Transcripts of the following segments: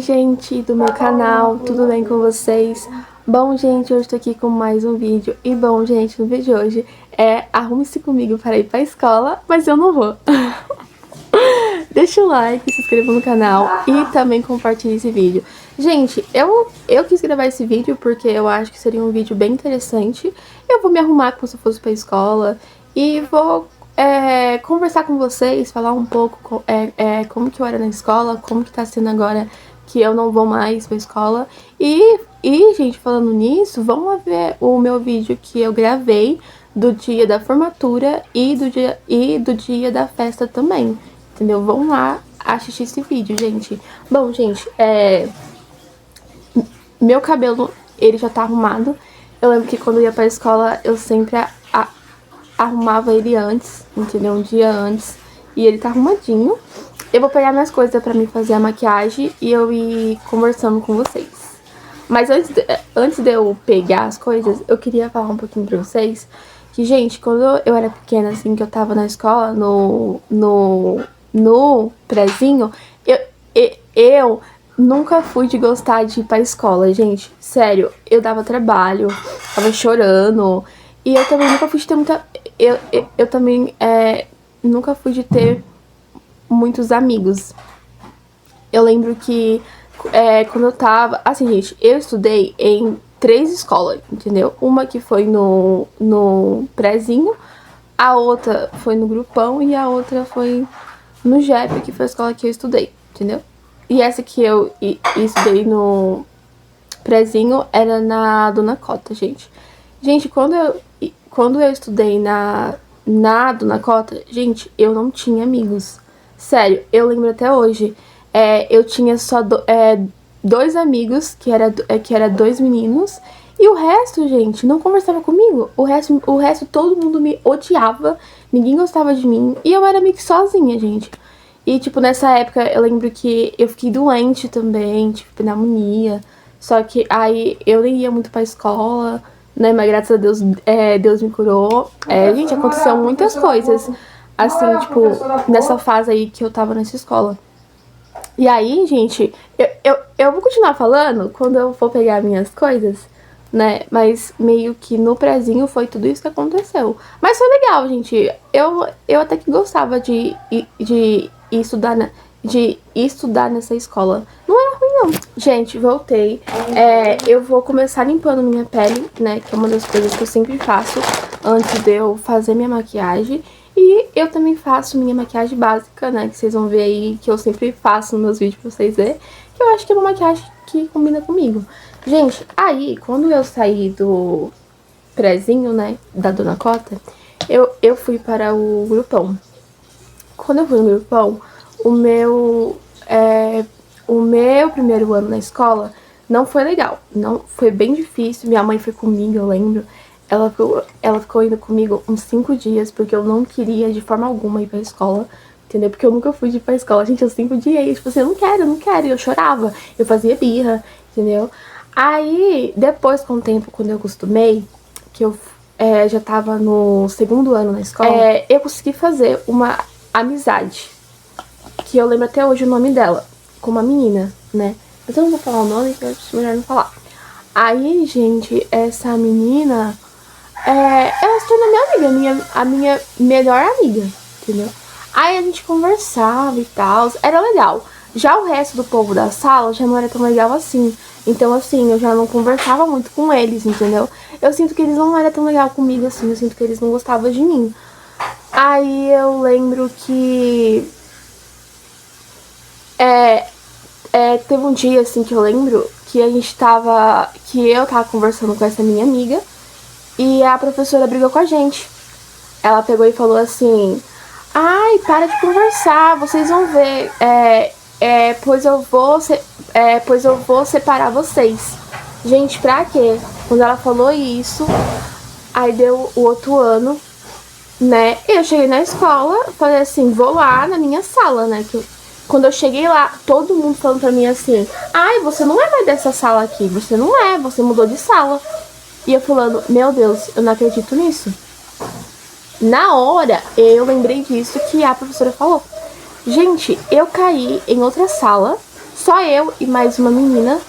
gente do meu canal, tudo bem com vocês? Bom, gente, hoje tô aqui com mais um vídeo. E bom, gente, no vídeo de hoje é arrume-se comigo para ir pra escola, mas eu não vou. Deixa o like, se inscreva no canal e também compartilhe esse vídeo. Gente, eu quis gravar esse vídeo porque eu acho que seria um vídeo bem interessante. Eu vou me arrumar como se eu fosse pra escola e vou conversar com vocês, falar um pouco como que eu era na escola, como que tá sendo agora que eu não vou mais pra escola. E gente, falando nisso, vamos lá ver o meu vídeo que eu gravei do dia da formatura e do dia da festa também, entendeu? Vamos lá assistir esse vídeo, gente. Bom, gente, meu cabelo, ele já tá arrumado. Eu lembro que quando eu ia pra escola, eu sempre arrumava ele antes, entendeu? Um dia antes. E ele tá arrumadinho. Eu vou pegar minhas coisas pra mim fazer a maquiagem e eu ir conversando com vocês. Mas antes de eu pegar as coisas, eu queria falar um pouquinho pra vocês que, gente, quando eu era pequena, assim, que eu tava na escola, no prezinho, eu nunca fui de gostar de ir pra escola, gente. Sério, eu dava trabalho, tava chorando. E eu também nunca fui de ter muita... Eu também nunca fui de ter muitos amigos. Eu lembro que quando eu tava... Assim, gente, eu estudei em 3 escolas, entendeu? Uma que foi no prezinho, a outra foi no grupão e a outra foi no JEP, que foi a escola que eu estudei, entendeu? E essa que eu estudei no prezinho era na Dona Cota, gente. Gente, quando eu estudei na Dona Cota, gente, eu não tinha amigos. Sério, eu lembro até hoje. Eu tinha só 2 amigos, que era 2 meninos. E o resto, gente, não conversava comigo. O resto todo mundo me odiava. Ninguém gostava de mim. E eu era meio que sozinha, gente. E, tipo, nessa época, eu lembro que eu fiquei doente também, tipo, pneumonia. Só que aí eu nem ia muito pra escola, né? Mas graças a Deus, Deus me curou. Gente, aconteceu muitas coisas, assim, tipo, nessa fase aí que eu tava nessa escola. E aí, gente, eu vou continuar falando quando eu for pegar minhas coisas, né? Mas meio que no prezinho foi tudo isso que aconteceu. Mas foi legal, gente. Eu até que gostava de estudar nessa escola. Não era ruim, não. Gente, voltei. Eu vou começar limpando minha pele, né? Que é uma das coisas que eu sempre faço antes de eu fazer minha maquiagem. E eu também faço minha maquiagem básica, né? Que vocês vão ver aí, que eu sempre faço nos meus vídeos pra vocês verem. Que eu acho que é uma maquiagem que combina comigo. Gente, aí, quando eu saí do prezinho, né? Da Dona Cota, eu fui para o grupão. Quando eu fui no grupão, o meu primeiro ano na escola não foi legal. Não, foi bem difícil. Minha mãe foi comigo, eu lembro. Ela ficou indo comigo uns 5 dias, porque eu não queria de forma alguma ir pra escola, entendeu? Porque eu nunca fui de ir pra escola. Gente, eu sempre odiei. Tipo assim, eu não quero. E eu chorava, eu fazia birra, entendeu? Aí, depois, com o tempo, quando eu acostumei, que eu já tava no 2º ano na escola, eu consegui fazer uma amizade, que eu lembro até hoje o nome dela, com uma menina, né? Mas eu não vou falar o nome, que eu acho melhor não falar. Aí, gente, essa menina, ela se tornou minha amiga, a minha melhor amiga, entendeu? Aí a gente conversava e tal, era legal. Já o resto do povo da sala já não era tão legal assim. Então, assim, eu já não conversava muito com eles, entendeu? Eu sinto que eles não eram tão legal comigo assim, eu sinto que eles não gostavam de mim. Aí eu lembro que teve um dia, assim, que eu lembro que eu tava conversando com essa minha amiga e a professora brigou com a gente. Ela pegou e falou assim: ai, para de conversar, vocês vão ver, pois eu vou separar vocês. Gente, pra quê? Quando ela falou isso, aí deu o outro ano, né? Eu cheguei na escola, falei assim, vou lá na minha sala, né? Quando eu cheguei lá, todo mundo falando pra mim assim: ai, você não é mais dessa sala aqui, você não é, você mudou de sala. E eu falando, meu Deus, eu não acredito nisso. Na hora, eu lembrei disso que a professora falou. Gente, eu caí em outra sala, só eu e mais uma menina,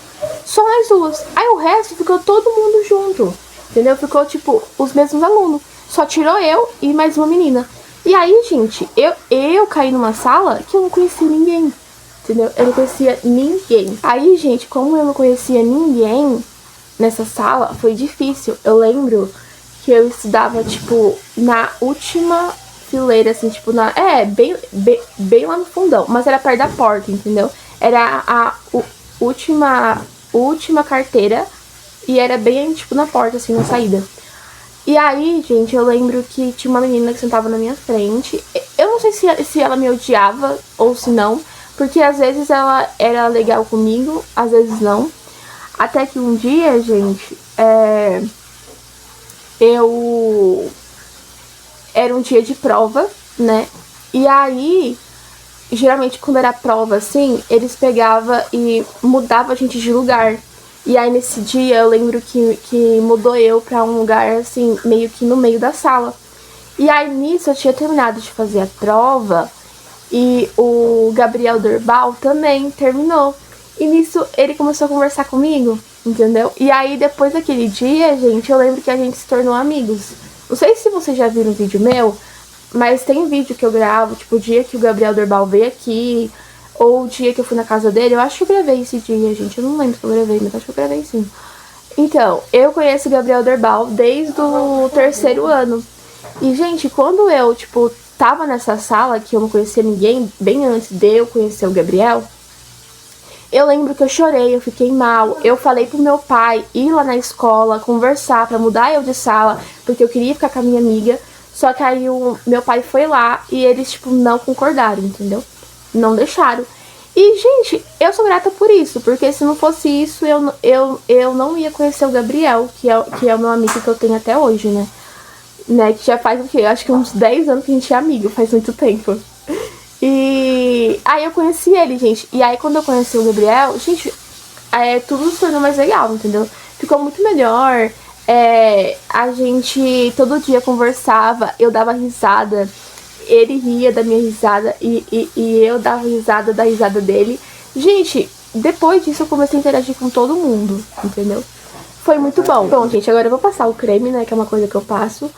só nós duas. Aí o resto ficou todo mundo junto, entendeu? Ficou, tipo, os mesmos alunos. Só tirou eu e mais uma menina. E aí, gente, eu caí numa sala que eu não conhecia ninguém, entendeu? Eu não conhecia ninguém. Aí, gente, como eu não conhecia ninguém nessa sala, foi difícil. Eu lembro que eu estudava, tipo, na última fileira, assim, tipo, bem lá no fundão. Mas era perto da porta, entendeu? Era a última carteira e era bem, tipo, na porta, assim, na saída. E aí, gente, eu lembro que tinha uma menina que sentava na minha frente. Eu não sei se ela me odiava ou se não, porque às vezes ela era legal comigo, às vezes não. Até que um dia, gente, era um dia de prova, né? E aí, geralmente quando era prova, assim, eles pegavam e mudavam a gente de lugar. E aí nesse dia eu lembro que mudou eu pra um lugar, assim, meio que no meio da sala. E aí nisso eu tinha terminado de fazer a prova e o Gabriel Dorbal também terminou. E nisso ele começou a conversar comigo, entendeu? E aí depois daquele dia, gente, eu lembro que a gente se tornou amigos. Não sei se vocês já viram um vídeo meu, mas tem vídeo que eu gravo, tipo, o dia que o Gabriel Dorbal veio aqui, ou o dia que eu fui na casa dele. Eu acho que eu gravei esse dia, gente. Eu não lembro se eu gravei, mas acho que eu gravei sim. Então, eu conheço o Gabriel Dorbal desde o terceiro ano. E, gente, quando eu, tipo, tava nessa sala, que eu não conhecia ninguém, bem antes de eu conhecer o Gabriel, eu lembro que eu chorei, eu fiquei mal. Eu falei pro meu pai ir lá na escola, conversar pra mudar eu de sala, porque eu queria ficar com a minha amiga. Só que aí o meu pai foi lá e eles, tipo, não concordaram, entendeu? Não deixaram. E, gente, eu sou grata por isso, porque se não fosse isso, eu não ia conhecer o Gabriel, que é o meu amigo que eu tenho até hoje, né? Que já faz o quê? Acho que uns 10 anos que a gente é amigo, faz muito tempo. E aí eu conheci ele, gente. E aí quando eu conheci o Gabriel, gente, tudo se tornou mais legal, entendeu? Ficou muito melhor. A gente todo dia conversava, eu dava risada. Ele ria da minha risada e eu dava risada da risada dele. Gente, depois disso eu comecei a interagir com todo mundo, entendeu? Foi muito bom. Bom, gente, agora eu vou passar o creme, né, que é uma coisa que eu passo.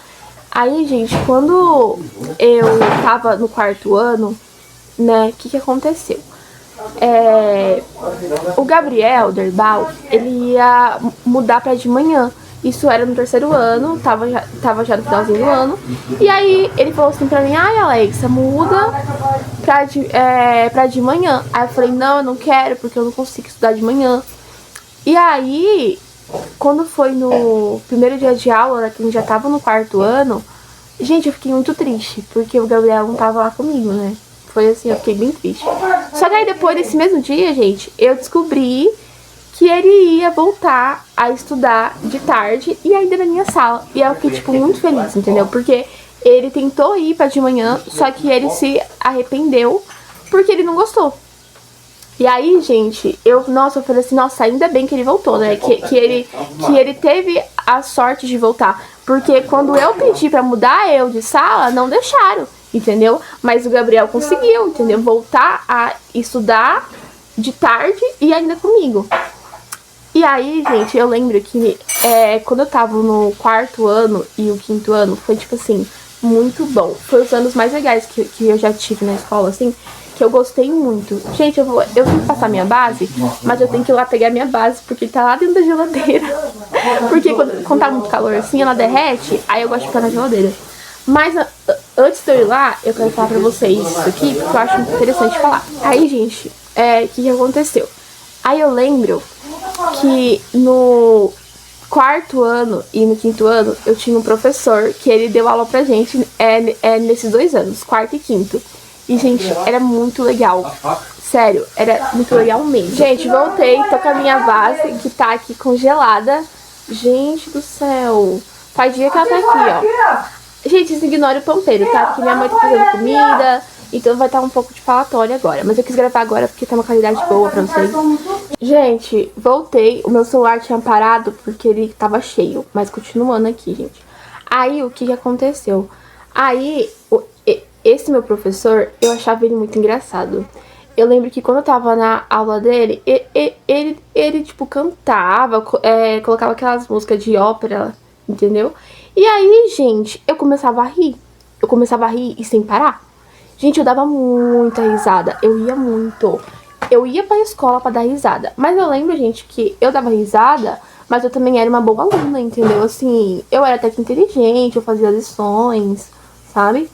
Aí, gente, quando eu tava no quarto ano, né, o que aconteceu? O Gabriel Derbal, ele ia mudar pra de manhã. Isso era no terceiro ano, tava já no finalzinho do ano. E aí ele falou assim pra mim: ai, Alexa, muda pra de manhã. Aí eu falei: não, eu não quero, porque eu não consigo estudar de manhã. E aí, quando foi no primeiro dia de aula, né, que a gente já tava no quarto ano, gente, eu fiquei muito triste, porque o Gabriel não tava lá comigo, né? Foi assim, eu fiquei bem triste. Só que aí depois desse mesmo dia, gente, eu descobri que ele ia voltar a estudar de tarde e ainda na minha sala. E eu fiquei, tipo, muito feliz, entendeu? Porque ele tentou ir pra de manhã, só que ele se arrependeu porque ele não gostou. E aí, gente, eu falei assim, nossa, ainda bem que ele voltou, né? Que ele teve a sorte de voltar. Porque quando eu pedi pra mudar eu de sala, não deixaram, entendeu? Mas o Gabriel conseguiu, entendeu? Voltar a estudar de tarde e ainda comigo. E aí, gente, eu lembro que quando eu tava no quarto ano e o quinto ano, foi, tipo assim, muito bom. Foi os anos mais legais que eu já tive na escola, assim, que eu gostei muito. Gente, eu tenho que passar minha base, mas eu tenho que ir lá pegar minha base, porque tá lá dentro da geladeira. Porque quando tá muito calor assim, ela derrete, aí eu gosto de ficar na geladeira. Mas antes de eu ir lá, eu quero falar pra vocês isso aqui, porque eu acho interessante falar. Aí, gente, o que aconteceu? Aí eu lembro que no quarto ano e no quinto ano, eu tinha um professor que ele deu aula pra gente nesses 2 anos, quarto e quinto. E, gente, era muito legal. Sério, era muito legal mesmo. Gente, voltei, tô com a minha vase, que tá aqui congelada. Gente do céu. Faz dia que ela tá aqui, ó. Gente, vocês ignorem o ponteiro, tá? Porque minha mãe tá fazendo comida, então vai estar um pouco de falatório agora. Mas eu quis gravar agora porque tá uma qualidade boa pra vocês. Gente, voltei. O meu celular tinha parado porque ele tava cheio. Mas continuando aqui, gente. Aí, o que aconteceu? Aí, esse meu professor, eu achava ele muito engraçado. Eu lembro que quando eu tava na aula dele, ele tipo, cantava, colocava aquelas músicas de ópera, entendeu? E aí, gente, eu começava a rir. Eu começava a rir e sem parar. Gente, eu dava muita risada. Eu ia muito. Eu ia pra escola pra dar risada. Mas eu lembro, gente, que eu dava risada, mas eu também era uma boa aluna, entendeu? Assim, eu era até que inteligente, eu fazia lições, sabe?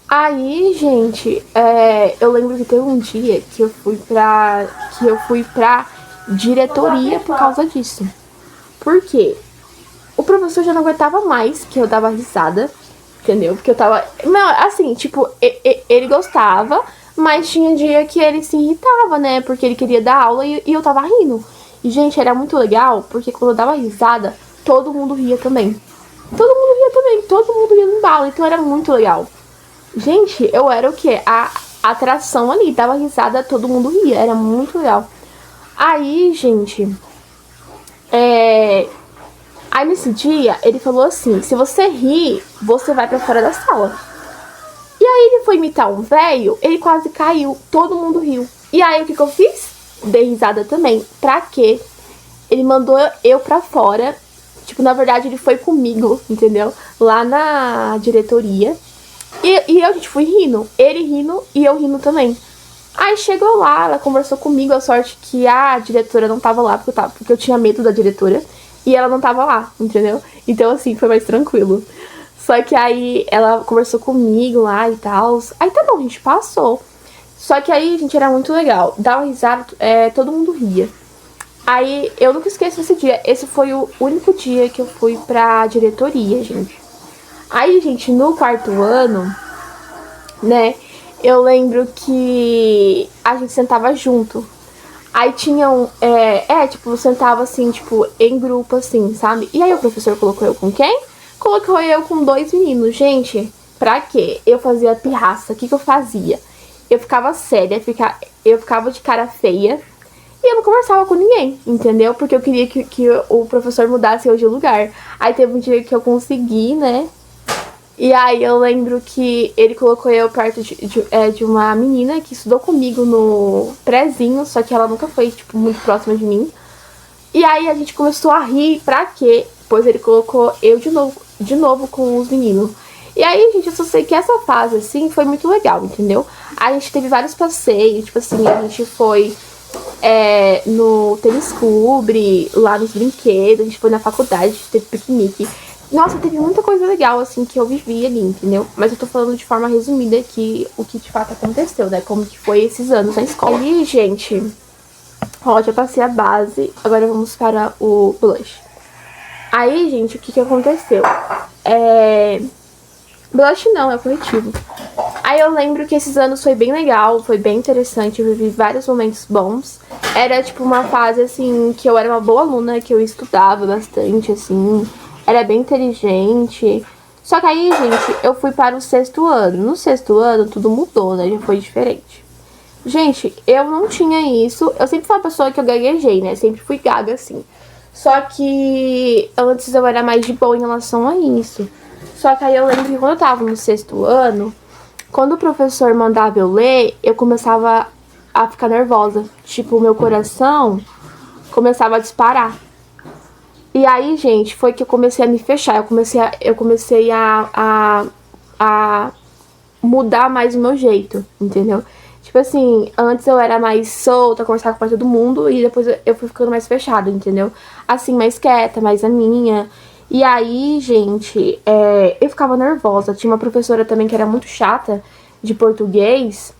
Aí, gente, eu lembro que teve um dia que eu fui pra diretoria por causa disso. Por quê? O professor já não aguentava mais que eu dava risada, entendeu? Porque eu tava. Não, assim, tipo, ele gostava, mas tinha dia que ele se irritava, né? Porque ele queria dar aula e eu tava rindo. E, gente, era muito legal, porque quando eu dava risada, todo mundo ria também. Todo mundo ria também, todo mundo ria no embalo, então era muito legal. Gente, eu era o quê? A atração ali, dava risada, todo mundo ria, era muito legal. Aí, gente, aí nesse dia ele falou assim: se você rir, você vai pra fora da sala. E aí ele foi imitar um velho, ele quase caiu, todo mundo riu. E aí o que eu fiz? Dei risada também. Pra quê? Ele mandou eu pra fora. Tipo, na verdade ele foi comigo, entendeu? Lá na diretoria. E eu, gente, fui rindo. Ele rindo e eu rindo também. Aí chegou lá, ela conversou comigo, a sorte que a diretora não tava lá, porque eu tinha medo da diretora. E ela não tava lá, entendeu? Então, assim, foi mais tranquilo. Só que aí ela conversou comigo lá e tal. Aí tá bom, a gente passou. Só que aí, gente, era muito legal. Dava risada, todo mundo ria. Aí eu nunca esqueço esse dia. Esse foi o único dia que eu fui pra diretoria, gente. Aí, gente, no quarto ano, né, eu lembro que a gente sentava junto. Aí tinha tipo, sentava assim, tipo, em grupo, assim, sabe? E aí o professor colocou eu com quem? Colocou eu com dois meninos. Gente, pra quê? Eu fazia pirraça. O que eu fazia? Eu ficava séria, eu ficava de cara feia e eu não conversava com ninguém, entendeu? Porque eu queria que o professor mudasse eu de lugar. Aí teve um dia que eu consegui, né? E aí eu lembro que ele colocou eu perto de uma menina que estudou comigo no prézinho, só que ela nunca foi, tipo, muito próxima de mim. E aí a gente começou a rir, pra quê? Pois ele colocou eu de novo com os meninos. E aí, gente, eu só sei que essa fase, assim, foi muito legal, entendeu? A gente teve vários passeios, tipo assim, a gente foi no tênis clube, lá nos brinquedos, a gente foi na faculdade, teve piquenique. Nossa, teve muita coisa legal, assim, que eu vivi ali, entendeu? Mas eu tô falando de forma resumida aqui o que de fato aconteceu, né? Como que foi esses anos na escola. Ali, gente, ó, já passei a base, agora vamos para o blush. Aí, gente, o que aconteceu? Blush não, é corretivo. Aí eu lembro que esses anos foi bem legal, foi bem interessante, eu vivi vários momentos bons. Era, tipo, uma fase, assim, que eu era uma boa aluna, que eu estudava bastante, assim, era bem inteligente. Só que aí, gente, eu fui para o sexto ano. No sexto ano, tudo mudou, né? Já foi diferente. Gente, eu não tinha isso. Eu sempre fui uma pessoa que eu gaguejei, né? Sempre fui gaga, assim. Só que antes eu era mais de boa em relação a isso. Só que aí eu lembro que quando eu tava no sexto ano, quando o professor mandava eu ler, eu começava a ficar nervosa. Tipo, o meu coração começava a disparar. E aí, gente, foi que eu comecei a me fechar. Eu comecei a mudar mais o meu jeito, entendeu? Tipo assim, antes eu era mais solta, conversava com todo mundo, e depois eu fui ficando mais fechada, entendeu? Assim, mais quieta, mais a minha. E aí, gente, eu ficava nervosa. Tinha uma professora também que era muito chata, de português,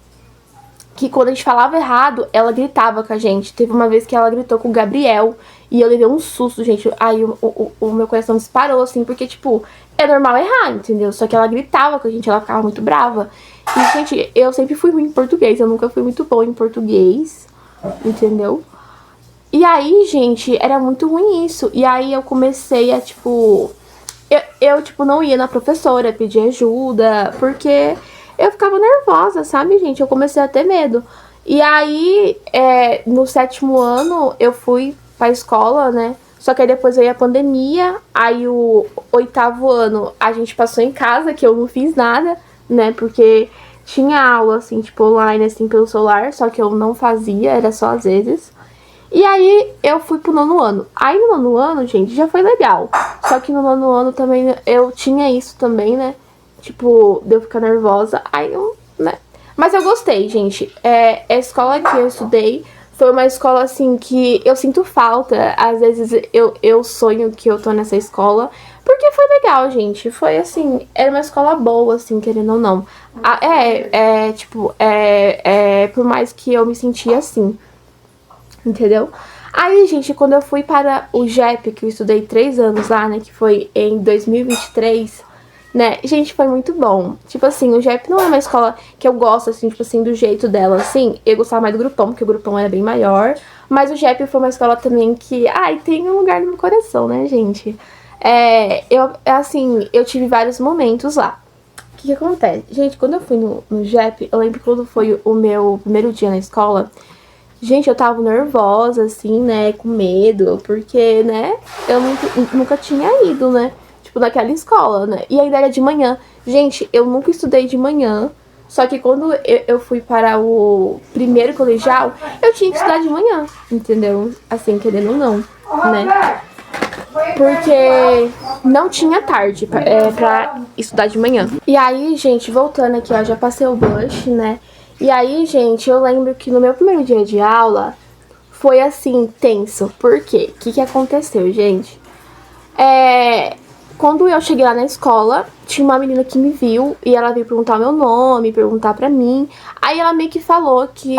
que quando a gente falava errado, ela gritava com a gente. Teve uma vez que ela gritou com o Gabriel e eu levei um susto, gente. Aí o meu coração disparou, assim, porque, tipo, é normal errar, entendeu? Só que ela gritava com a gente, ela ficava muito brava. E, gente, eu sempre fui ruim em português, eu nunca fui muito boa em português, entendeu? E aí, gente, era muito ruim isso. E aí eu comecei a, tipo... tipo, não ia na professora pedir ajuda, porque eu ficava nervosa, sabe, gente? Eu comecei a ter medo. E aí, no sétimo ano, eu fui pra escola, né? Só que aí depois veio a pandemia, aí o oitavo ano a gente passou em casa, que eu não fiz nada, né? Porque tinha aula, assim, tipo, online, assim, pelo celular, só que eu não fazia, era só às vezes. E aí eu fui pro 9º ano. Aí no 9º ano, gente, já foi legal. Só que no 9º ano também eu tinha isso também, né? Tipo, de eu ficar nervosa. Aí eu, né? Mas eu gostei, gente. A escola que eu estudei foi uma escola, assim, que eu sinto falta. Às vezes eu sonho que eu tô nessa escola. Porque foi legal, gente. Foi, assim, era uma escola boa, assim, querendo ou não. Por mais que eu me sentia assim. Entendeu? Aí, gente, quando eu fui para o JEP, que eu estudei 3 anos lá, né, que foi em 2023, né, gente, foi muito bom. Tipo assim, o JEP não é uma escola que eu gosto, assim, tipo assim, do jeito dela, assim. Eu gostava mais do grupão, porque o grupão era bem maior. Mas o JEP foi uma escola também que, ai, tem um lugar no meu coração, né, gente? Eu tive vários momentos lá. O que acontece? Gente, quando eu fui no JEP, eu lembro quando foi o meu primeiro dia na escola. Gente, eu tava nervosa, assim, né, com medo, porque, né, eu nunca tinha ido, né, tipo, naquela escola, né, e ainda era de manhã. Gente, eu nunca estudei de manhã, só que quando eu fui para o primeiro colegial, eu tinha que estudar de manhã, entendeu? Assim, querendo ou não, né, porque não tinha tarde pra estudar de manhã. E aí, gente, voltando aqui, ó, já passei o blush, né, e aí, gente, eu lembro que no meu primeiro dia de aula foi assim, tenso. Por quê? O que aconteceu, gente? Quando eu cheguei lá na escola, tinha uma menina que me viu e ela veio perguntar meu nome, perguntar pra mim. Aí ela meio que falou que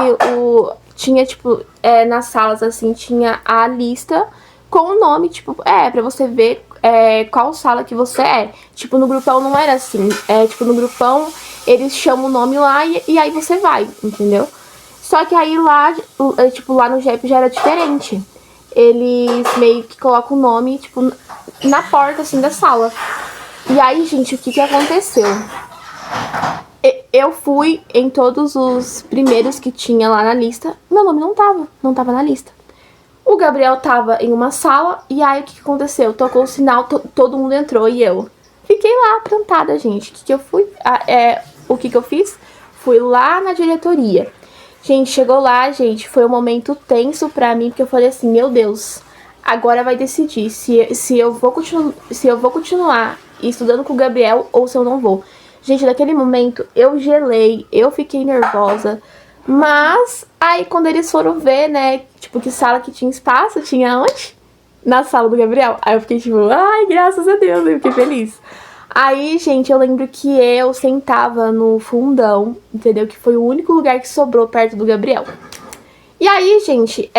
tinha, tipo, nas salas, assim, tinha a lista com o nome, tipo, pra você ver qual sala que você é. Tipo, no grupão não era assim. Tipo, no grupão eles chamam o nome lá e aí você vai, entendeu? Só que aí lá, tipo, lá no JEP já era diferente. Eles meio que colocam o nome, tipo, na porta, assim, da sala. E aí, gente, o que aconteceu? Eu fui em todos os primeiros que tinha lá na lista. Meu nome não tava na lista. O Gabriel tava em uma sala, e aí o que aconteceu? Tocou o sinal, todo mundo entrou e eu fiquei lá plantada, gente. O que eu fiz? Fui lá na diretoria. Gente, chegou lá, gente, foi um momento tenso pra mim, porque eu falei assim, meu Deus, agora vai decidir se eu vou continuar estudando com o Gabriel ou se eu não vou. Gente, naquele momento eu gelei, eu fiquei nervosa. Mas aí quando eles foram ver, né, tipo, que sala que tinha espaço, tinha onde? Na sala do Gabriel. Aí eu fiquei tipo, ai, graças a Deus, eu fiquei feliz. Aí, gente, eu lembro que eu sentava no fundão, entendeu? Que foi o único lugar que sobrou perto do Gabriel. E aí, gente,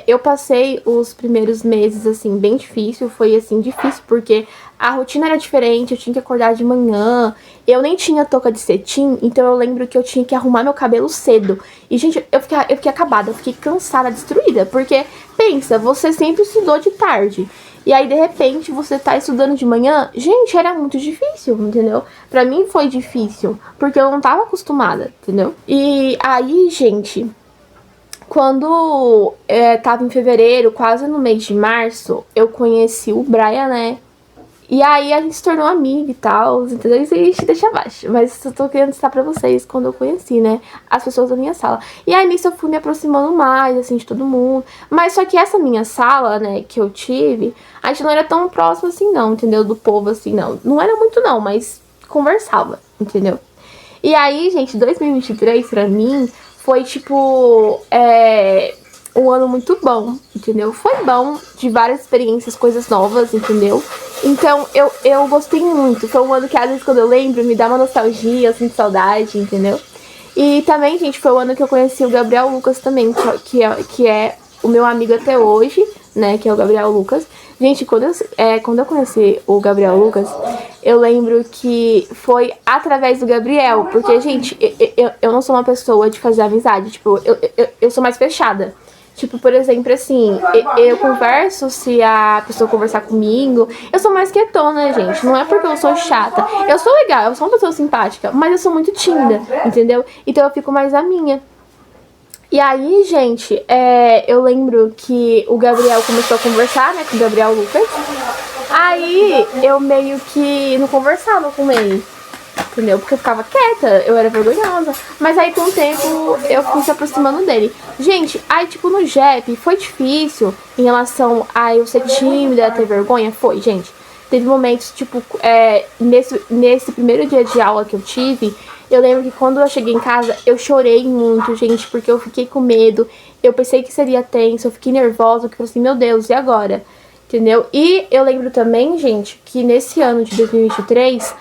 eu passei os primeiros meses, assim, bem difícil. Foi, assim, difícil porque a rotina era diferente, eu tinha que acordar de manhã. Eu nem tinha touca de cetim, então eu lembro que eu tinha que arrumar meu cabelo cedo. E, gente, eu fiquei acabada, eu fiquei cansada, destruída. Porque, pensa, você sempre estudou de tarde. E aí, de repente, você tá estudando de manhã. Gente, era muito difícil, entendeu? Pra mim foi difícil, porque eu não tava acostumada, entendeu? E aí, gente, quando tava em fevereiro, quase no mês de março, eu conheci o Brian, né? E aí a gente se tornou amiga e tal, entendeu? Isso aí a gente deixa abaixo. Mas eu tô querendo citar pra vocês quando eu conheci, né? As pessoas da minha sala. E aí nisso eu fui me aproximando mais, assim, de todo mundo. Mas só que essa minha sala, né, que eu tive, a gente não era tão próximo assim não, entendeu? Do povo, assim, não. Não era muito não, mas conversava, entendeu? E aí, gente, 2023 pra mim foi, tipo, um ano muito bom, entendeu? Foi bom, de várias experiências, coisas novas, entendeu? Então, eu gostei muito. Foi um ano que, às vezes, quando eu lembro, me dá uma nostalgia, eu sinto saudade, entendeu? E também, gente, foi o ano que eu conheci o Gabriel Lucas também, que é o meu amigo até hoje, né? Que é o Gabriel Lucas. Gente, quando eu conheci o Gabriel Lucas, eu lembro que foi através do Gabriel. Porque, gente, eu não sou uma pessoa de fazer amizade. Tipo, eu sou mais fechada. Tipo, por exemplo, assim, eu converso se a pessoa conversar comigo. Eu sou mais quietona, gente. Não é porque eu sou chata. Eu sou legal, eu sou uma pessoa simpática, mas eu sou muito tímida, entendeu? Então eu fico mais a minha. E aí, gente, eu lembro que o Gabriel começou a conversar, né, com o Gabriel Lucas. Aí eu meio que não conversava com ele. entendeu? Porque eu ficava quieta, eu era vergonhosa. Mas aí com o tempo eu fui se aproximando dele. Gente, aí tipo no JEP foi difícil em relação a eu ser tímida, ter vergonha? Foi, gente. Teve momentos, tipo, nesse primeiro dia de aula que eu tive, eu lembro que quando eu cheguei em casa, eu chorei muito, gente, porque eu fiquei com medo. Eu pensei que seria tenso, eu fiquei nervosa, que eu falei assim, meu Deus, e agora? Entendeu? E eu lembro também, gente, que nesse ano de 2023,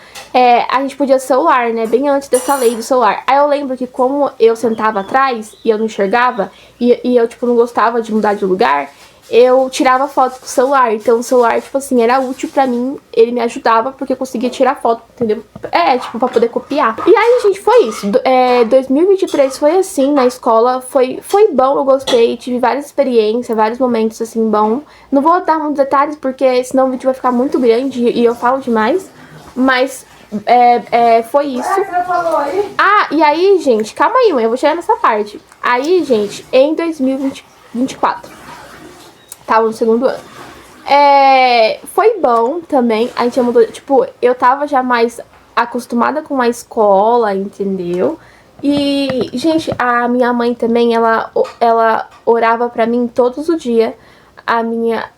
a gente podia celular, né? Bem antes dessa lei do celular. Aí eu lembro que como eu sentava atrás e eu não enxergava, e eu, tipo, não gostava de mudar de lugar, eu tirava foto com o celular. Então o celular, tipo assim, era útil pra mim. Ele me ajudava porque eu conseguia tirar foto, entendeu? Tipo, pra poder copiar. E aí, gente, foi isso. 2023 foi assim na escola. Foi bom, eu gostei. Tive várias experiências, vários momentos, assim, bom. Não vou dar muitos detalhes porque senão o vídeo vai ficar muito grande e eu falo demais. Mas foi isso. Ah, e aí, gente, calma aí, mãe, eu vou chegar nessa parte. Aí, gente, em 2024... tava no segundo ano. Foi bom também. A gente mudou, tipo, eu tava já mais acostumada com a escola, entendeu? E, gente, a minha mãe também, ela orava pra mim todos os dias a minha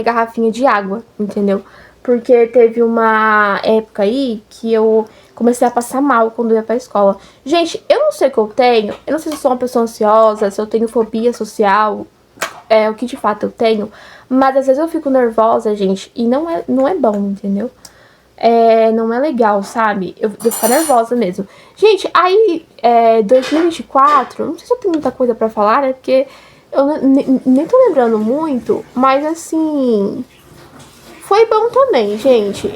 garrafinha de água, entendeu? Porque teve uma época aí que eu comecei a passar mal quando eu ia pra escola. Gente, eu não sei o que eu tenho. Eu não sei se eu sou uma pessoa ansiosa, se eu tenho fobia social, o que de fato eu tenho, mas às vezes eu fico nervosa, gente, e não é bom, entendeu? Não é legal, sabe? Eu fico nervosa mesmo. Gente, aí, 2024, não sei se eu tenho muita coisa pra falar, né? Porque eu nem tô lembrando muito, mas assim, foi bom também, gente.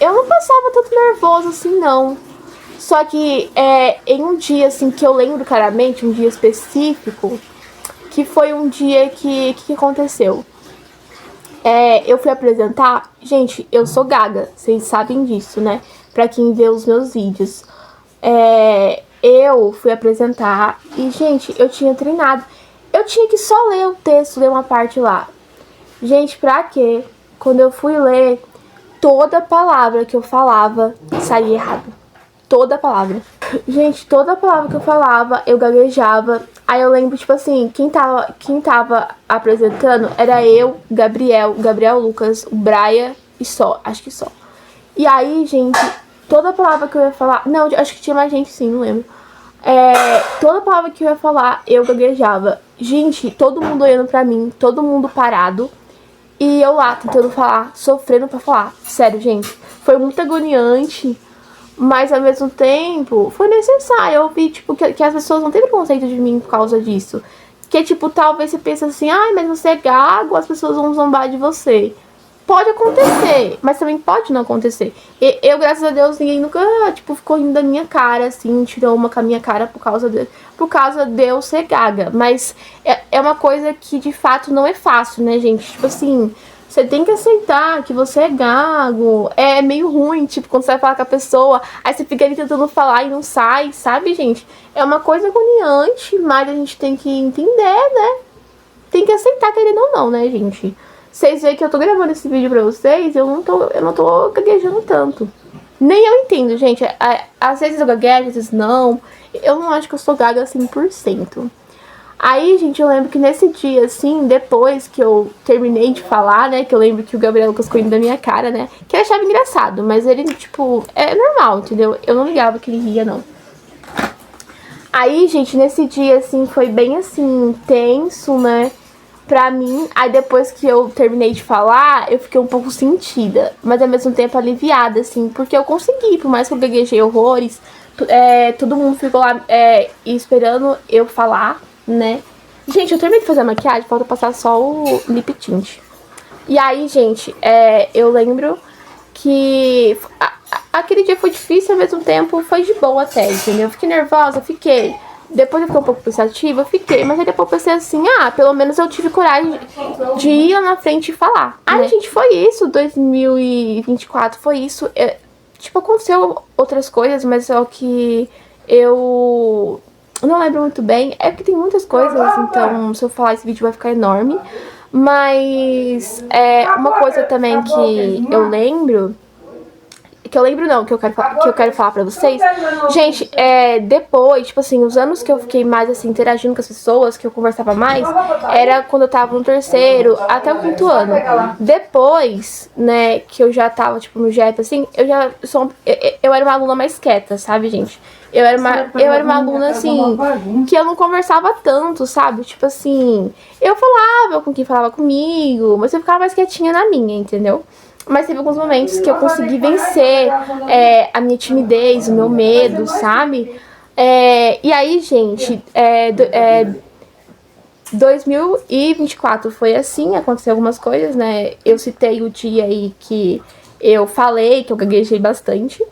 Eu não passava tanto nervoso assim, não. Só que em um dia, assim, que eu lembro claramente, um dia específico, que foi um dia que aconteceu. Eu fui apresentar... Gente, eu sou gaga, vocês sabem disso, né? Pra quem vê os meus vídeos. Eu fui apresentar e, gente, eu tinha treinado. Eu tinha que só ler o texto, ler uma parte lá. Gente, pra quê? Quando eu fui ler, toda palavra que eu falava saía errado. Toda palavra. Gente, toda palavra que eu falava, eu gaguejava. Aí eu lembro, tipo assim, quem tava apresentando era eu, Gabriel Lucas, o Braia e só, acho que só. E aí, gente, toda palavra que eu ia falar... Não, acho que tinha mais gente sim, não lembro. Toda palavra que eu ia falar, eu gaguejava. Gente, todo mundo olhando pra mim, todo mundo parado. E eu lá, tentando falar, sofrendo pra falar. Sério, gente, foi muito agoniante. Mas ao mesmo tempo, foi necessário. Eu vi, tipo, que as pessoas não têm preconceito de mim por causa disso. Que, tipo, talvez você pense assim, ai, mas você é gago, as pessoas vão zombar de você. Pode acontecer, mas também pode não acontecer. Eu, graças a Deus, ninguém nunca, tipo, ficou rindo da minha cara, assim, tirou uma com a minha cara por causa de eu ser gaga. Mas é uma coisa que, de fato, não é fácil, né, gente? Tipo assim... Você tem que aceitar que você é gago. É meio ruim, tipo, quando você vai falar com a pessoa, aí você fica ali tentando falar e não sai, sabe, gente? É uma coisa agoniante, mas a gente tem que entender, né? Tem que aceitar, querendo ou não, né, gente? Vocês veem que eu tô gravando esse vídeo pra vocês, eu não tô gaguejando tanto. Nem eu entendo, gente. Às vezes eu gaguejo, às vezes não. Eu não acho que eu sou gaga 100%. Aí, gente, eu lembro que nesse dia, assim, depois que eu terminei de falar, né, que eu lembro que o Gabriel Lucas ficou indo da minha cara, né, que eu achava engraçado, mas ele, tipo, é normal, entendeu? Eu não ligava que ele ria, não. Aí, gente, nesse dia, assim, foi bem, assim, tenso, né, pra mim. Aí, depois que eu terminei de falar, eu fiquei um pouco sentida, mas ao mesmo tempo aliviada, assim, porque eu consegui, por mais que eu gaguejei horrores, todo mundo ficou lá esperando eu falar, né? Gente, eu terminei de fazer a maquiagem, falta passar só o lip tint. E aí, gente, eu lembro que aquele dia foi difícil, ao mesmo tempo foi de boa até, entendeu? Eu fiquei nervosa, fiquei. Depois eu fiquei um pouco pensativa, fiquei. Mas aí depois eu pensei assim, pelo menos eu tive coragem de ir lá na frente e falar, né? Aí, gente, foi isso, 2024 foi isso. Tipo, aconteceu outras coisas, mas só que eu não lembro muito bem. É porque tem muitas coisas, então se eu falar esse vídeo vai ficar enorme. Mas uma coisa também que eu lembro, que eu lembro não, que eu quero falar pra vocês. Gente, depois, tipo assim, os anos que eu fiquei mais, assim, interagindo com as pessoas, que eu conversava mais, era quando eu tava no terceiro até o quinto ano. Depois, né, que eu já tava, tipo, no JEP, assim, eu era uma aluna mais quieta, sabe, gente? Eu era uma aluna, assim, que eu não conversava tanto, sabe? Tipo assim, eu falava com quem falava comigo, mas eu ficava mais quietinha na minha, entendeu? Mas teve alguns momentos que eu consegui vencer a minha timidez, o meu medo, sabe? E aí, gente, 2024 foi assim, aconteceu algumas coisas, né? Eu citei o dia aí que eu falei, que eu gaguejei bastante.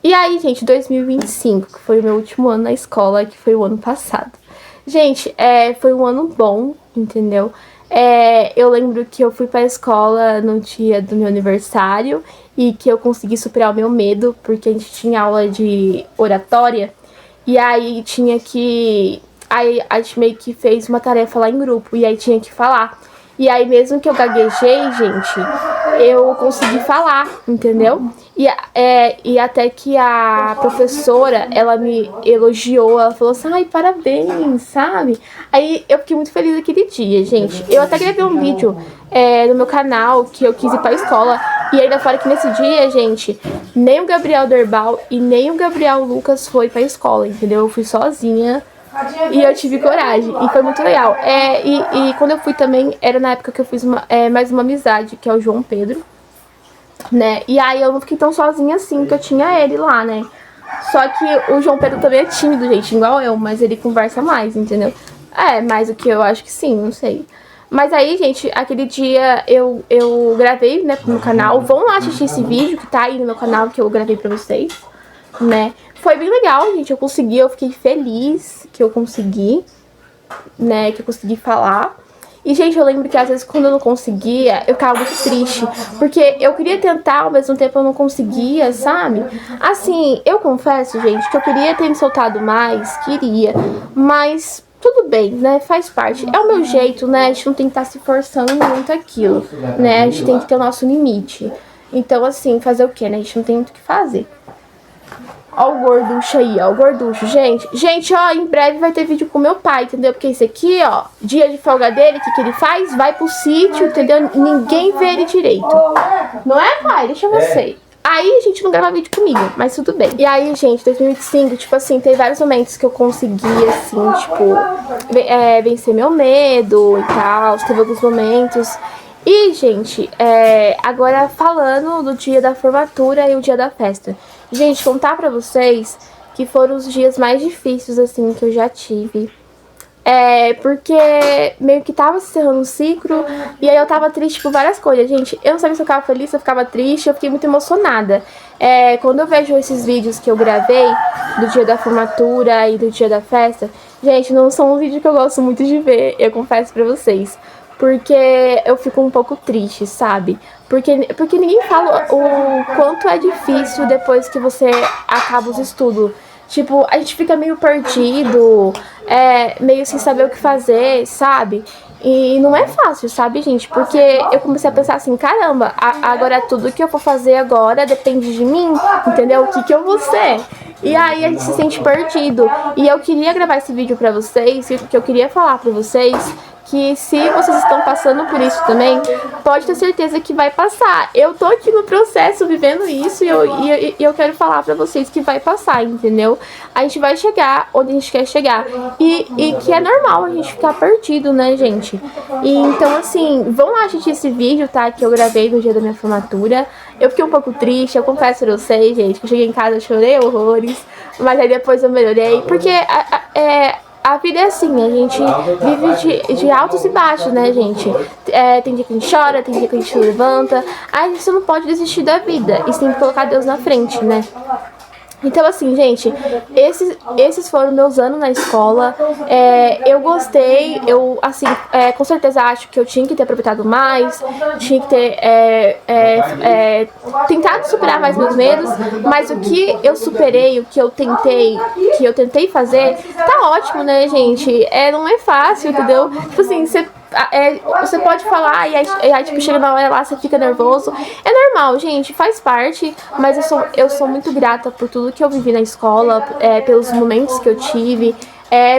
E aí, gente, 2025, que foi o meu último ano na escola, que foi o ano passado. Gente, foi um ano bom, entendeu? Eu lembro que eu fui pra escola no dia do meu aniversário e que eu consegui superar o meu medo, porque a gente tinha aula de oratória e aí tinha que... Aí a gente meio que fez uma tarefa lá em grupo e aí tinha que falar. E aí mesmo que eu gaguejei, gente, eu consegui falar, entendeu? E até que a professora, ela me elogiou, ela falou assim, ai, parabéns, sabe? Aí eu fiquei muito feliz aquele dia, gente. Eu até gravei um vídeo no meu canal que eu quis ir pra escola. E ainda fora que nesse dia, gente, nem o Gabriel Derbal e nem o Gabriel Lucas foi pra escola, entendeu? Eu fui sozinha. E eu tive coragem, e foi muito legal. E quando eu fui também, era na época que eu fiz mais uma amizade, que é o João Pedro, né? E aí eu não fiquei tão sozinha assim, porque eu tinha ele lá, né? Só que o João Pedro também é tímido, gente, igual eu, mas ele conversa mais, entendeu? Mais do que eu acho que sim, não sei. Mas aí, gente, aquele dia eu gravei, né, pro meu canal. Vão lá assistir esse vídeo que tá aí no meu canal, que eu gravei pra vocês, né? Foi bem legal, gente, eu fiquei feliz que eu consegui, né, que eu consegui falar. E, gente, eu lembro que às vezes quando eu não conseguia, eu ficava muito triste, porque eu queria tentar, ao mesmo tempo eu não conseguia, sabe? Assim, eu confesso, gente, que eu queria ter me soltado mais, queria, mas tudo bem, né, faz parte. É o meu jeito, né, a gente não tem que estar se forçando muito aquilo, né, a gente tem que ter o nosso limite. Então, assim, fazer o quê, né, a gente não tem muito o que fazer. Ó o gorducho aí, ó, o gorducho, gente. Gente, ó, em breve vai ter vídeo com meu pai, entendeu? Porque esse aqui, ó, dia de folga dele, o que ele faz? Vai pro sítio, entendeu? Ninguém vê ele direito. Não é, pai? Deixa você. Aí a gente não grava vídeo comigo, mas tudo bem. E aí, gente, 2025, tipo assim, teve vários momentos que eu consegui, assim, tipo, vencer meu medo e tal. Teve alguns momentos. E, gente, agora falando do dia da formatura e o dia da festa. Gente, contar pra vocês que foram os dias mais difíceis, assim, que eu já tive. Porque meio que tava se encerrando um ciclo e aí eu tava triste por várias coisas, gente. Eu não sabia se eu ficava feliz, se eu ficava triste, eu fiquei muito emocionada. Quando eu vejo esses vídeos que eu gravei do dia da formatura e do dia da festa, gente, não são um vídeo que eu gosto muito de ver, eu confesso pra vocês. Porque eu fico um pouco triste, sabe? Porque ninguém fala o quanto é difícil depois que você acaba os estudos. Tipo, a gente fica meio perdido, meio sem saber o que fazer, sabe? E não é fácil, sabe, gente? Porque eu comecei a pensar assim, caramba, agora tudo que eu for fazer agora depende de mim, entendeu? O que eu vou ser? E aí a gente se sente perdido. E eu queria gravar esse vídeo pra vocês, que eu queria falar pra vocês que se vocês estão passando por isso também, pode ter certeza que vai passar. Eu tô aqui no processo vivendo isso e eu quero falar pra vocês que vai passar, entendeu? A gente vai chegar onde a gente quer chegar. E que é normal a gente ficar perdido, né, gente? E então, assim, vão lá assistir esse vídeo, tá? Que eu gravei no dia da minha formatura. Eu fiquei um pouco triste, eu confesso pra vocês, gente, que eu cheguei em casa, chorei horrores. Mas aí depois eu melhorei, porque a vida é assim, a gente vive de altos e baixos, né, gente? Tem dia que a gente chora, tem dia que a gente levanta. Aí você não pode desistir da vida e tem que colocar Deus na frente, né? Então, assim, gente, esses foram meus anos na escola. Eu gostei, eu, assim, com certeza acho que eu tinha que ter aproveitado mais, tinha que ter tentado superar mais meus medos, mas o que eu superei, o que eu tentei fazer, tá ótimo, né, gente? Não é fácil, entendeu? Tipo assim, você pode falar e aí, tipo, chega na hora lá, você fica nervoso. É normal, gente, faz parte, mas eu sou muito grata por tudo que eu vivi na escola, pelos momentos que eu tive,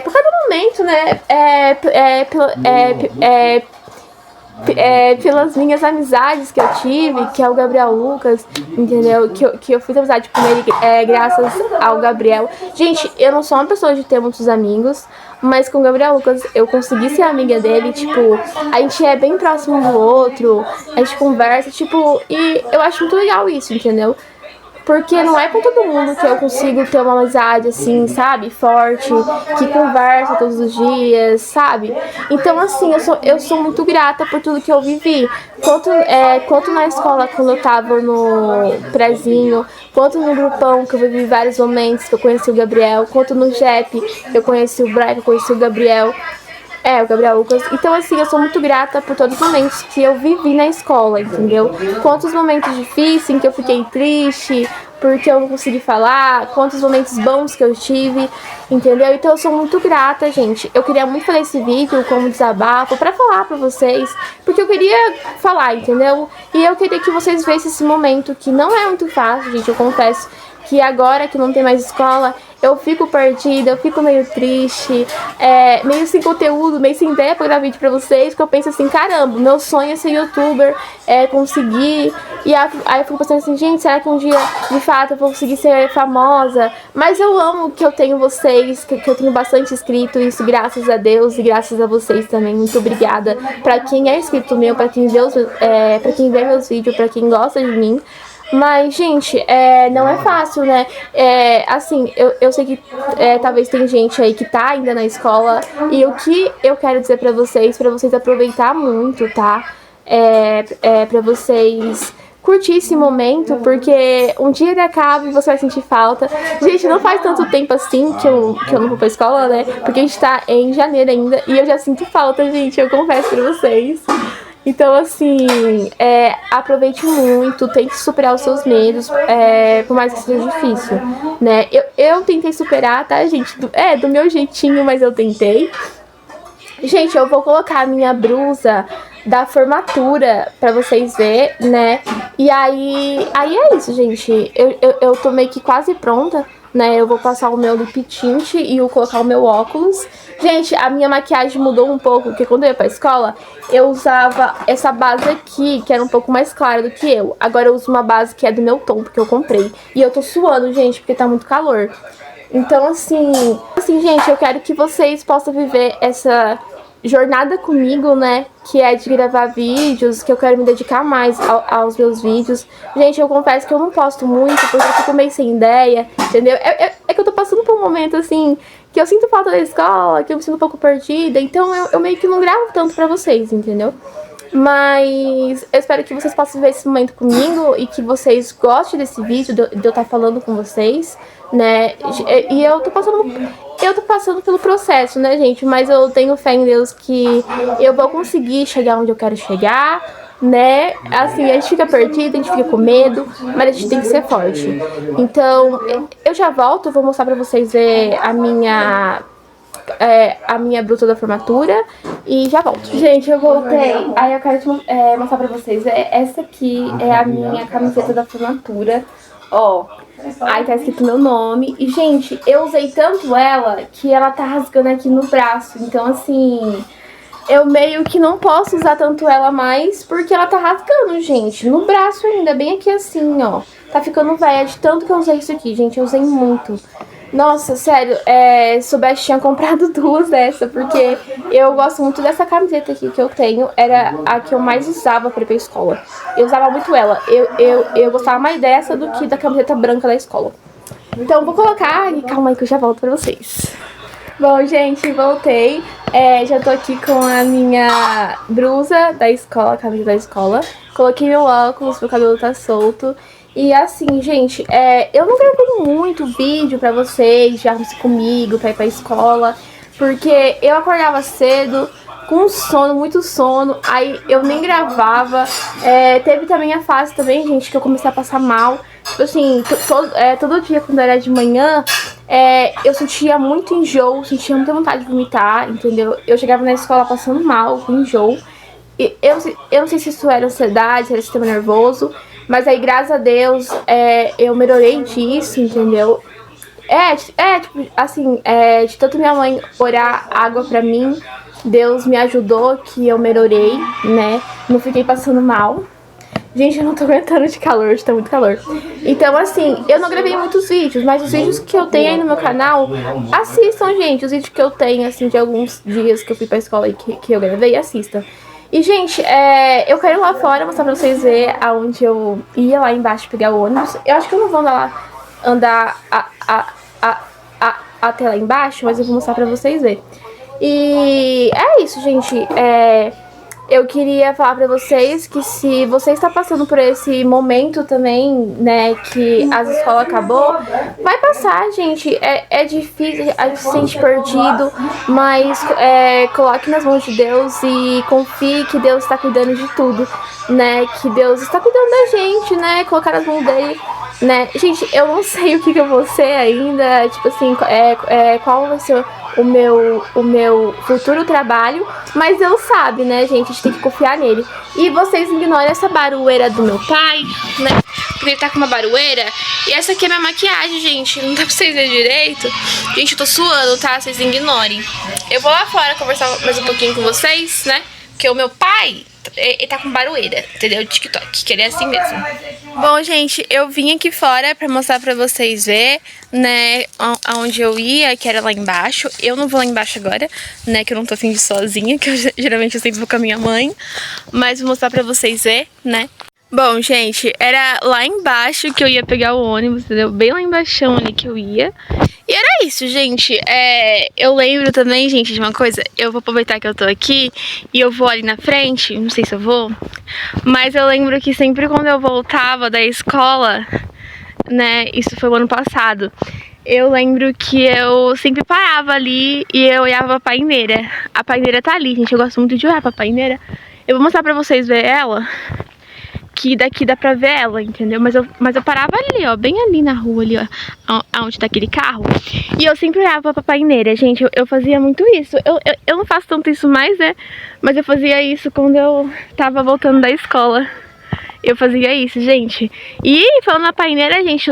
por cada momento, né, pelas minhas amizades que eu tive, que é o Gabriel Lucas, entendeu? Que eu fiz amizade com ele graças ao Gabriel. Gente, eu não sou uma pessoa de ter muitos amigos, mas com o Gabriel Lucas eu consegui ser amiga dele, tipo, a gente é bem próximo um do outro, a gente conversa, tipo, e eu acho muito legal isso, entendeu? Porque não é com todo mundo que eu consigo ter uma amizade assim, sabe? Forte, que conversa todos os dias, sabe? Então, assim, eu sou muito grata por tudo que eu vivi. Quanto na escola, quando eu tava no prezinho, quanto no grupão, que eu vivi vários momentos, que eu conheci o Gabriel, quanto no JEP, que eu conheci o Brian, que eu conheci o Gabriel. O Gabriel Lucas. Então, assim, eu sou muito grata por todos os momentos que eu vivi na escola, entendeu? Quantos momentos difíceis em que eu fiquei triste, porque eu não consegui falar, quantos momentos bons que eu tive, entendeu? Então, eu sou muito grata, gente. Eu queria muito fazer esse vídeo como desabafo pra falar pra vocês, porque eu queria falar, entendeu? E eu queria que vocês vissem esse momento, que não é muito fácil, gente, eu confesso que agora que não tem mais escola, eu fico perdida, eu fico meio triste, meio sem conteúdo, meio sem ideia pra gravar vídeo pra vocês, porque eu penso assim, caramba, meu sonho é ser youtuber, conseguir, e aí eu fico pensando assim, gente, será que um dia, de fato, eu vou conseguir ser famosa? Mas eu amo que eu tenho vocês, que eu tenho bastante inscrito, isso graças a Deus e graças a vocês também, muito obrigada pra quem é inscrito meu, pra quem vê meus vídeos, pra quem gosta de mim. Mas, gente, não é fácil, né? Assim, eu sei que talvez tem gente aí que tá ainda na escola. E o que eu quero dizer pra vocês aproveitar muito, tá? Pra vocês curtir esse momento, porque um dia ele acaba e você vai sentir falta. Gente, não faz tanto tempo assim que eu não vou pra escola, né? Porque a gente tá em janeiro ainda e eu já sinto falta, gente, eu confesso pra vocês. Então, assim, aproveite muito, tente superar os seus medos, por mais que seja difícil, né? Eu tentei superar, tá, gente? Do meu jeitinho, mas eu tentei. Gente, eu vou colocar a minha blusa da formatura pra vocês verem, né? E aí é isso, gente. Eu tô meio que quase pronta, né? Eu vou passar o meu lip tint e colocar o meu óculos. Gente, a minha maquiagem mudou um pouco, porque quando eu ia pra escola, eu usava essa base aqui, que era um pouco mais clara do que eu. Agora eu uso uma base que é do meu tom, porque eu comprei. E eu tô suando, gente, porque tá muito calor. Então, assim, gente, eu quero que vocês possam viver essa jornada comigo, né, que é de gravar vídeos, que eu quero me dedicar mais aos meus vídeos. Gente, eu confesso que eu não posto muito, porque eu fico meio sem ideia, entendeu? É que eu tô passando por um momento, assim, que eu sinto falta da escola, que eu me sinto um pouco perdida, então eu meio que não gravo tanto pra vocês, entendeu? Mas eu espero que vocês possam ver esse momento comigo e que vocês gostem desse vídeo, de eu estar falando com vocês, né? E eu tô passando pelo processo, né, gente? Mas eu tenho fé em Deus que eu vou conseguir chegar onde eu quero chegar, né? Assim, a gente fica perdido, a gente fica com medo, mas a gente tem que ser forte. Então, eu já volto, eu vou mostrar pra vocês ver a minha blusa da formatura e já volto. Gente, eu voltei. Aí eu quero mostrar pra vocês. Essa aqui é a minha camiseta da formatura. Ó, aí tá escrito meu nome. E, gente, eu usei tanto ela que ela tá rasgando aqui no braço. Então, assim, eu meio que não posso usar tanto ela mais porque ela tá rasgando, gente. No braço ainda, bem aqui assim, ó. Tá ficando velha de tanto que eu usei isso aqui, gente. Eu usei muito. Nossa, sério, soubesse tinha comprado duas dessa, porque eu gosto muito dessa camiseta aqui que eu tenho, era a que eu mais usava pra ir pra escola. Eu usava muito ela, eu gostava mais dessa do que da camiseta branca da escola. Então vou colocar, e calma aí que eu já volto pra vocês. Bom, gente, voltei, já tô aqui com a minha blusa da escola, a camisa da escola. Coloquei meu óculos, meu cabelo tá solto. E assim, gente, eu não gravei muito vídeo pra vocês, já comigo, pra ir pra escola, porque eu acordava cedo, com sono, muito sono, aí eu nem gravava. Teve também a fase também, gente, que eu comecei a passar mal. Tipo assim, todo dia quando era de manhã, eu sentia muito enjoo, sentia muita vontade de vomitar, entendeu? Eu chegava na escola passando mal, com enjoo. E eu não sei se isso era ansiedade, se era sistema nervoso, mas aí, graças a Deus, eu melhorei disso, entendeu? Tipo, assim, de tanto minha mãe orar água pra mim, Deus me ajudou que eu melhorei, né? Não fiquei passando mal. Gente, eu não tô aguentando de calor, tá muito calor. Então, assim, eu não gravei muitos vídeos, mas os vídeos que eu tenho aí no meu canal, assistam, gente. Os vídeos que eu tenho, assim, de alguns dias que eu fui pra escola e que eu gravei, assistam. E, gente, eu quero ir lá fora mostrar pra vocês verem aonde eu ia lá embaixo pegar o ônibus. Eu acho que eu não vou andar até lá embaixo, mas eu vou mostrar pra vocês verem. E é isso, gente. Eu queria falar pra vocês que se você está passando por esse momento também, né, que a escola acabou, vai passar, gente. É difícil, a gente se sente perdido, mas coloque nas mãos de Deus e confie que Deus está cuidando de tudo, né, que Deus está cuidando da gente, né, colocar nas mãos dele, né. Gente, eu não sei o que eu vou ser ainda, tipo assim, qual vai ser o meu futuro trabalho, mas Deus sabe, né, gente? A gente tem que confiar nele. E vocês ignorem essa barueira do meu pai, né? Porque ele tá com uma barueira. E essa aqui é minha maquiagem, gente. Não dá pra vocês verem direito. Gente, eu tô suando, tá? Vocês ignorem. Eu vou lá fora conversar mais um pouquinho com vocês, né? Porque o meu pai, ele tá com barueira, entendeu? TikTok, que ele é assim mesmo. Bom, gente, eu vim aqui fora pra mostrar pra vocês ver, né, aonde eu ia, que era lá embaixo. Eu não vou lá embaixo agora, né, que eu não tô afim de ir sozinha, que geralmente eu sempre vou com a minha mãe. Mas vou mostrar pra vocês ver, né. Bom, gente, era lá embaixo que eu ia pegar o ônibus, entendeu? Bem lá embaixo ali que eu ia. E era isso, gente. Eu lembro também, gente, de uma coisa. Eu vou aproveitar que eu tô aqui e eu vou ali na frente. Não sei se eu vou. Mas eu lembro que sempre quando eu voltava da escola, né? Isso foi o ano passado. Eu lembro que eu sempre parava ali e eu olhava a paineira. A paineira tá ali, gente. Eu gosto muito de olhar pra paineira. Eu vou mostrar pra vocês ver ela. Que daqui dá pra ver ela, entendeu? Mas eu parava ali, ó, bem ali na rua, ali, ó, onde tá aquele carro. E eu sempre olhava pra paineira, gente, eu fazia muito isso. Eu não faço tanto isso mais, né? Mas eu fazia isso quando eu tava voltando da escola. Eu fazia isso, gente. E falando na paineira, gente,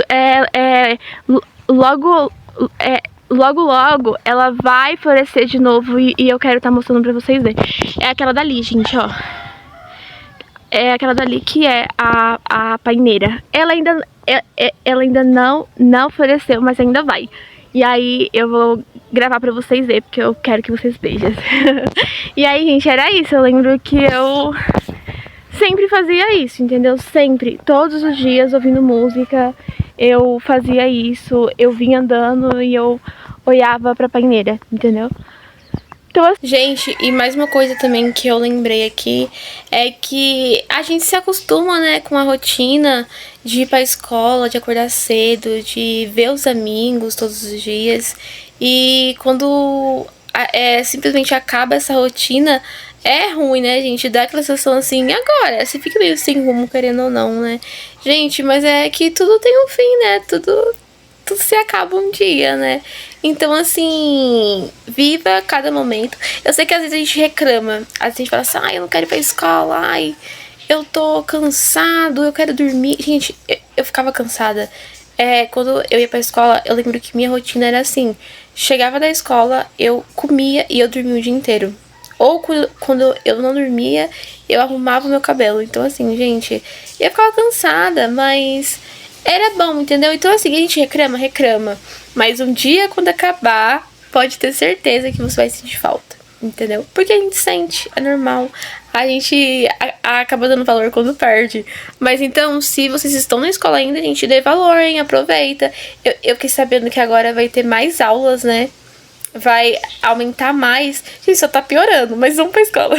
logo ela vai florescer de novo e eu quero estar mostrando pra vocês verem. É aquela dali, gente, ó. É aquela dali que é a paineira. Ela ainda não floresceu, mas ainda vai. E aí eu vou gravar pra vocês verem, porque eu quero que vocês vejam. E aí, gente, era isso. Eu lembro que eu sempre fazia isso, entendeu? Sempre, todos os dias ouvindo música, eu fazia isso. Eu vinha andando e eu olhava pra paineira, entendeu? Então, gente, e mais uma coisa também que eu lembrei aqui é que a gente se acostuma, né, com a rotina de ir pra escola, de acordar cedo, de ver os amigos todos os dias. E quando simplesmente acaba essa rotina, é ruim, né, gente? Dá aquela sensação assim, agora, você fica meio sem rumo, querendo ou não, né? Gente, mas é que tudo tem um fim, né? Tudo se acaba um dia, né? Então, assim, viva cada momento. Eu sei que às vezes a gente reclama. Às vezes a gente fala assim, ai, eu não quero ir pra escola, ai, eu tô cansado, eu quero dormir. Gente, eu ficava cansada. Quando eu ia pra escola, eu lembro que minha rotina era assim. Chegava da escola, eu comia e eu dormia o dia inteiro. Ou quando eu não dormia, eu arrumava o meu cabelo. Então, assim, gente, eu ficava cansada, mas era bom, entendeu? Então, assim, a gente reclama. Mas um dia, quando acabar, pode ter certeza que você vai sentir falta, entendeu? Porque a gente sente, é normal. A gente acaba dando valor quando perde. Mas então, se vocês estão na escola ainda, a gente dê valor, hein? Aproveita. Eu fiquei sabendo que agora vai ter mais aulas, né? Vai aumentar mais. Gente, só tá piorando, mas vamos pra escola.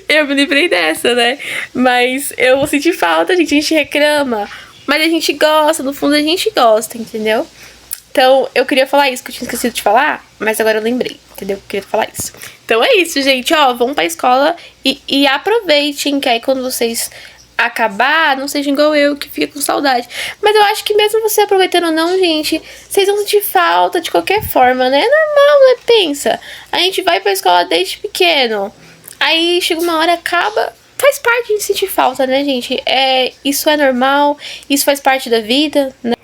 Eu me livrei dessa, né? Mas eu vou sentir falta, gente. A gente reclama, mas a gente gosta, no fundo a gente gosta, entendeu? Então, eu queria falar isso, que eu tinha esquecido de falar, mas agora eu lembrei, entendeu? Eu queria falar isso. Então é isso, gente, ó, vão pra escola e aproveitem, que aí quando vocês acabar, não seja igual eu, que fica com saudade. Mas eu acho que mesmo você aproveitando ou não, gente, vocês vão sentir falta de qualquer forma, né? É normal, né? Pensa, a gente vai pra escola desde pequeno, aí chega uma hora, acaba, faz parte de sentir falta, né, gente? Isso é normal, isso faz parte da vida, né?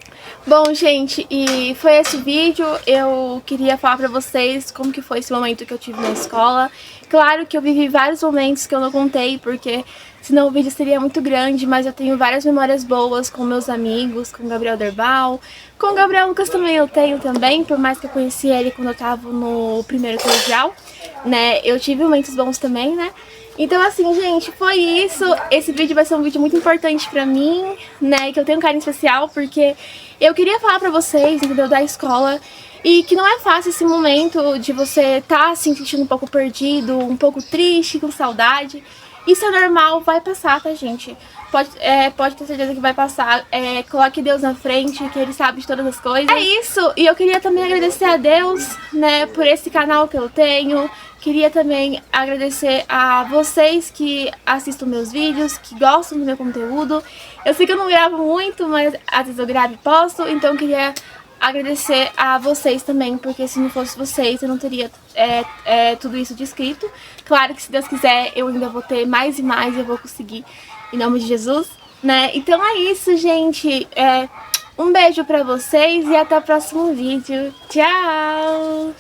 Bom, gente, e foi esse vídeo. Eu queria falar pra vocês como que foi esse momento que eu tive na escola. Claro que eu vivi vários momentos que eu não contei, porque senão o vídeo seria muito grande, mas eu tenho várias memórias boas com meus amigos, com o Gabriel Derbal, com o Gabriel Lucas também eu tenho também, por mais que eu conheci ele quando eu tava no primeiro colegial, né? Eu tive momentos bons também, né? Então assim, gente, foi isso. Esse vídeo vai ser um vídeo muito importante pra mim, né, que eu tenho um carinho especial, porque eu queria falar pra vocês, entendeu, da escola, e que não é fácil esse momento de você tá se sentindo um pouco perdido, um pouco triste, com saudade. Isso é normal, vai passar, tá, gente? Pode ter certeza que vai passar. Coloque Deus na frente, que Ele sabe de todas as coisas. É isso, e eu queria também agradecer a Deus, né, por esse canal que eu tenho. Queria também agradecer a vocês que assistem meus vídeos, que gostam do meu conteúdo. Eu sei que eu não gravo muito, mas às vezes eu gravo e posto, então eu queria agradecer a vocês também, porque se não fosse vocês eu não teria tudo isso descrito. Claro que se Deus quiser eu ainda vou ter mais e mais e eu vou conseguir, em nome de Jesus, né? Então é isso, gente. Um beijo pra vocês e até o próximo vídeo. Tchau!